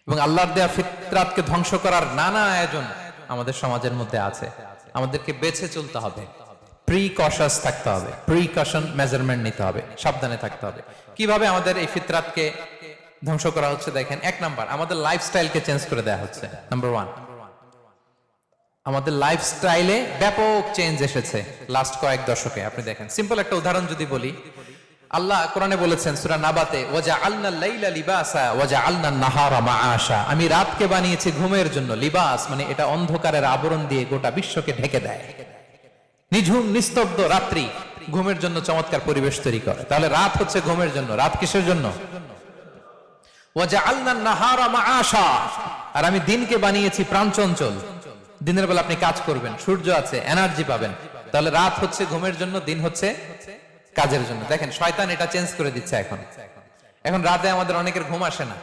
এবং আল্লাহর দেয়া ফিতরাতকে ধ্বংস করার নানা আয়োজন আমাদের সমাজের মধ্যে আছে। আমাদেরকে বেছে চলতে হবে, প্রিকশাস থাকতে হবে, প্রিকশন মেজারমেন্ট নিতে হবে, সাবধানে থাকতে হবে। কিভাবে আমাদের এই ফিতরাতকে ধ্বংস করা হচ্ছে দেখেন, এক নাম্বার আমাদের লাইফস্টাইলকে চেঞ্জ করে দেওয়া হচ্ছে। নাম্বার ওয়ান, আমাদের লাইফস্টাইলে ব্যাপক চেঞ্জ এসেছে লাস্ট কয়েক দশকে। আপনি দেখেন, সিম্পল একটা উদাহরণ যদি বলি, আল্লাহ কোরআনে বলেছেন সূরা নাবাতে, ওয়াজআলনা লাইলা লিবাসা ওয়াজআলনা নাহারা মাআশা, আমি রাতকে বানিয়েছি ঘুমের জন্য, লিবাস মানে এটা অন্ধকারের আবরণ দিয়ে গোটা বিশ্বকে ঢেকে দেয়। নিঝুম নিস্তব্ধ রাত্রি ঘুমের জন্য চমৎকার পরিবেশ তৈরি করে। তাহলে রাত হচ্ছে ঘুমের জন্য, রাত কিসের জন্য? ওয়াজআলনা নাহারা মাআশা, আর আমি দিনকে বানিয়েছি প্রাণচঞ্চল। দিনের বেলা আপনি কাজ করবেন, সূর্য আছে, এনার্জি পাবেন। তাহলে রাত হচ্ছে ঘুমের জন্য, দিন হচ্ছে কাজের জন্য। দেখেন শয়তান এটা চেঞ্জ করে দিচ্ছে। এখন রাতে আমাদের অনেকের ঘুম আসে না।